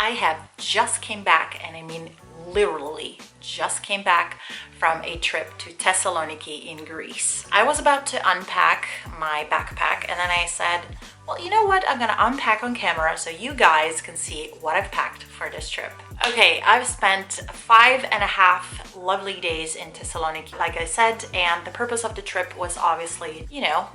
I have just came back, and I mean literally just came back from a trip to Thessaloniki in Greece. I was about to unpack my backpack, and then I said, well, you know what? I'm gonna unpack on camera so you guys can see what I've packed for this trip. Okay, I've spent 5.5 lovely days in Thessaloniki, like I said, and the purpose of the trip was obviously, you know,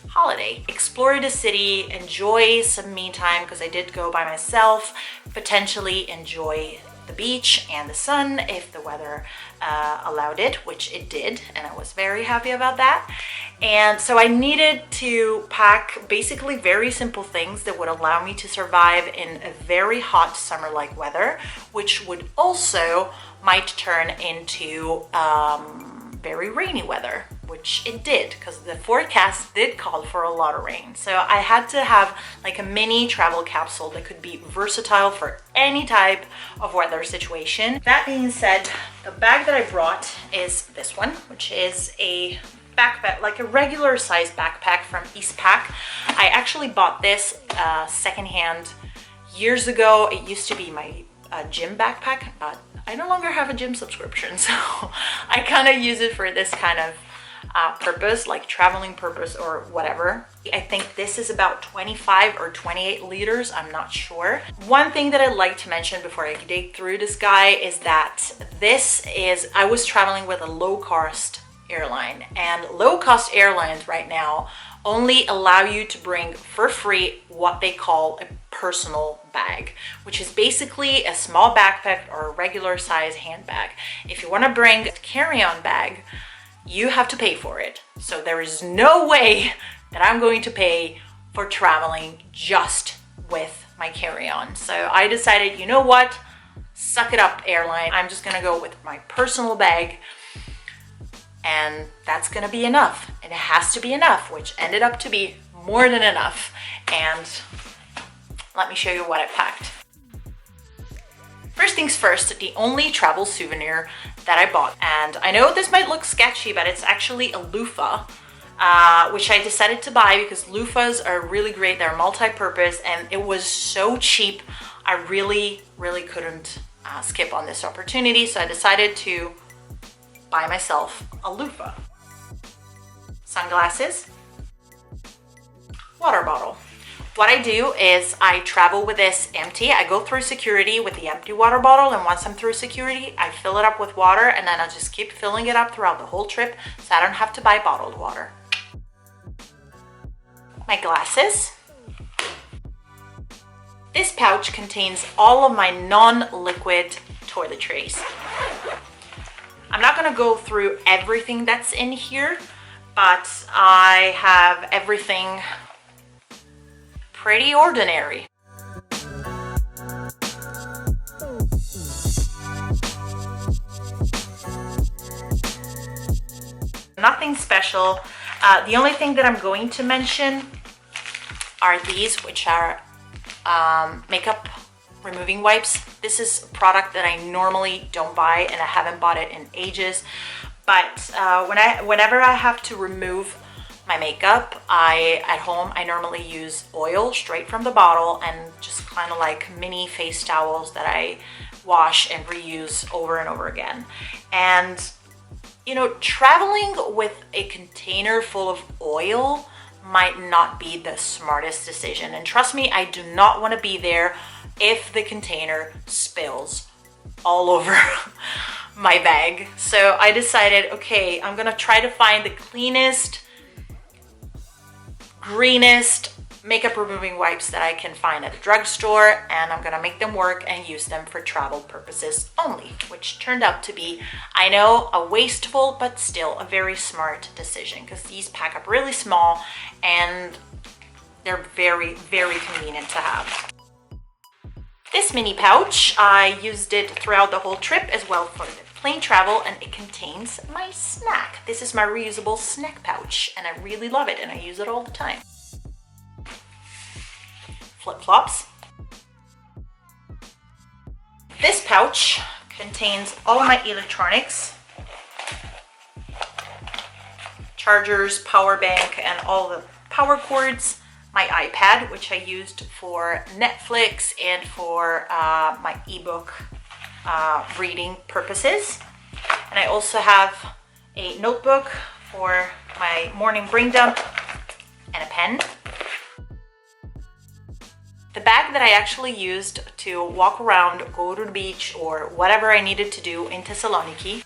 holiday. Explore the city, enjoy some me time, because I did go by myself, potentially enjoy the beach and the sun if the weather allowed it, which it did, and I was very happy about that. And so I needed to pack basically very simple things that would allow me to survive in a very hot summer-like weather, which would also might turn into very rainy weather, which it did, because the forecast did call for a lot of rain. So I had to have like a mini travel capsule that could be versatile for any type of weather situation. That being said, the bag that I brought is this one, which is a backpack, like a regular size backpack from Eastpak. I actually bought this secondhand years ago. It used to be my gym backpack, but I no longer have a gym subscription, so I kind of use it for this kind of purpose, like traveling purpose or whatever. I think this is about 25 or 28 liters, I'm not sure. One thing that I'd like to mention before I dig through this guy is that I was traveling with a low-cost airline, and low-cost airlines right now only allow you to bring for free what they call a personal bag, which is basically a small backpack or a regular size handbag. If you want to bring a carry-on bag, you have to pay for it. So there is no way that I'm going to pay for traveling just with my carry-on. So I decided, you know what? Suck it up, airline. I'm just gonna go with my personal bag, and that's gonna be enough. And it has to be enough, which ended up to be more than enough. And let me show you what I packed. First things first, the only travel souvenir that I bought, and I know this might look sketchy, but it's actually a loofah, which I decided to buy because loofahs are really great. They're multi-purpose, and it was so cheap. I really couldn't skip on this opportunity, so I decided to buy myself a loofah. Sunglasses, water bottle. What I do is I travel with this empty. I go through security with the empty water bottle, and once I'm through security, I fill it up with water, and then I just keep filling it up throughout the whole trip, so I don't have to buy bottled water. My glasses. This pouch contains all of my non-liquid toiletries. I'm not gonna go through everything that's in here, but I have everything pretty ordinary. Nothing special. The only thing that I'm going to mention are these, which are makeup removing wipes. This is a product that I normally don't buy, and I haven't bought it in ages. But whenever I have to remove my makeup, at home I normally use oil straight from the bottle, and just kind of like mini face towels that I wash and reuse over and over again. And you know, traveling with a container full of oil might not be the smartest decision, and trust me, I do not want to be there if the container spills all over my bag. So I decided, okay, I'm gonna try to find the cleanest, greenest makeup removing wipes that I can find at the drugstore, and I'm gonna make them work and use them for travel purposes only, which turned out to be, I know, a wasteful but still a very smart decision, because these pack up really small and they're very convenient to have. This mini pouch, I used it throughout the whole trip as well for the plane travel, and it contains my snack. This is my reusable snack pouch, and I really love it, and I use it all the time. Flip-flops. This pouch contains all of my electronics, chargers, power bank, and all the power cords, my iPad, which I used for Netflix and for my ebook reading purposes. And I also have a notebook for my morning brain dump and a pen. The bag that I actually used to walk around, go to the beach, or whatever I needed to do in Thessaloniki.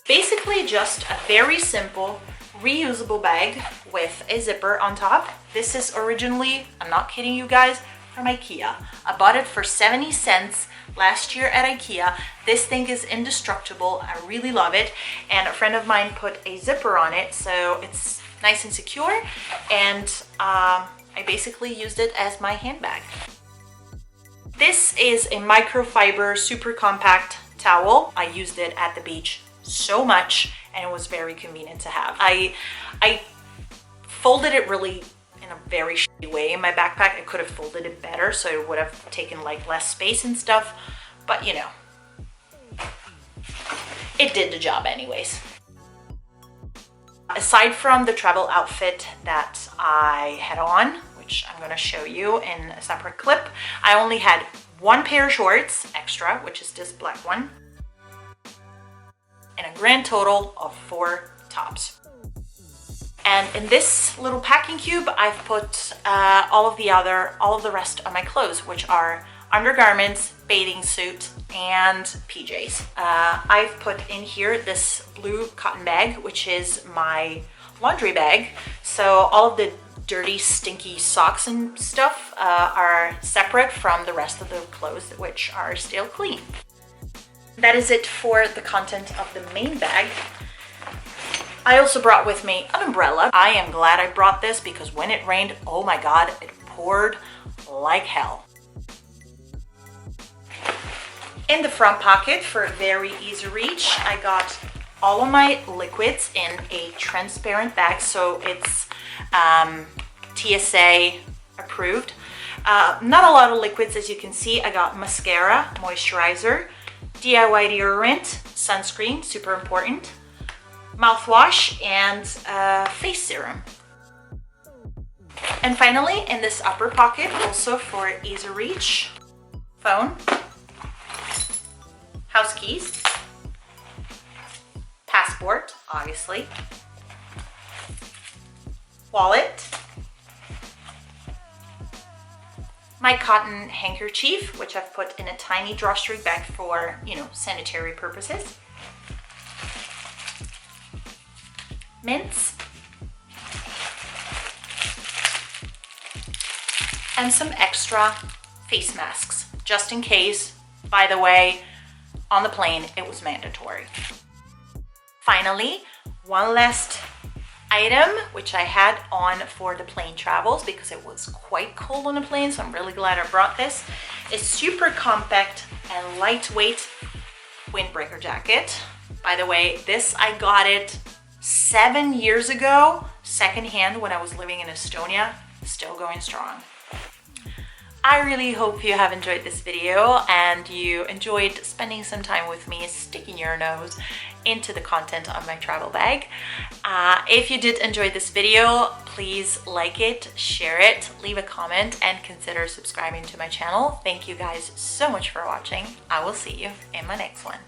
Basically just a very simple reusable bag with a zipper on top. This is originally, I'm not kidding you guys, from IKEA. I bought it for 70 cents last year at IKEA. This thing is indestructible. I really love it. And a friend of mine put a zipper on it, so it's nice and secure. And I basically used it as my handbag. This is a microfiber, super compact towel. I used it at the beach so much, and it was very convenient to have. I folded it really in a very shitty way in my backpack. I could have folded it better, so it would have taken like less space and stuff, but you know, it did the job anyways. Aside from the travel outfit that I had on, which I'm gonna show you in a separate clip, I only had one pair of shorts extra, which is this black one, and a grand total of 4 tops. And in this little packing cube, I've put all of the rest of my clothes, which are undergarments, bathing suit, and PJs. I've put in here this blue cotton bag, which is my laundry bag. So all of the dirty, stinky socks and stuff are separate from the rest of the clothes, which are still clean. That is it for the content of the main bag. I also brought with me an umbrella. I am glad I brought this because when it rained, oh my god, it poured like hell. In the front pocket, for very easy reach, I got all of my liquids in a transparent bag, so it's TSA approved. Not a lot of liquids, as you can see. I got mascara, moisturizer, DIY deodorant, sunscreen, super important, mouthwash, and face serum. And finally, in this upper pocket, also for easy reach, phone, house keys, passport, obviously, wallet, my cotton handkerchief, which I've put in a tiny drawstring bag for, you know, sanitary purposes, mints, and some extra face masks, just in case. By the way, on the plane, it was mandatory. Finally, one last item, which I had on for the plane travels because it was quite cold on the plane, so I'm really glad I brought this. It's super compact and lightweight windbreaker jacket. By the way, this I got it 7 years ago, secondhand, when I was living in Estonia. Still going strong. I really hope you have enjoyed this video and you enjoyed spending some time with me sticking your nose into the content of my travel bag. If you did enjoy this video, please like it, share it, leave a comment, and consider subscribing to my channel. Thank you guys so much for watching. I will see you in my next one.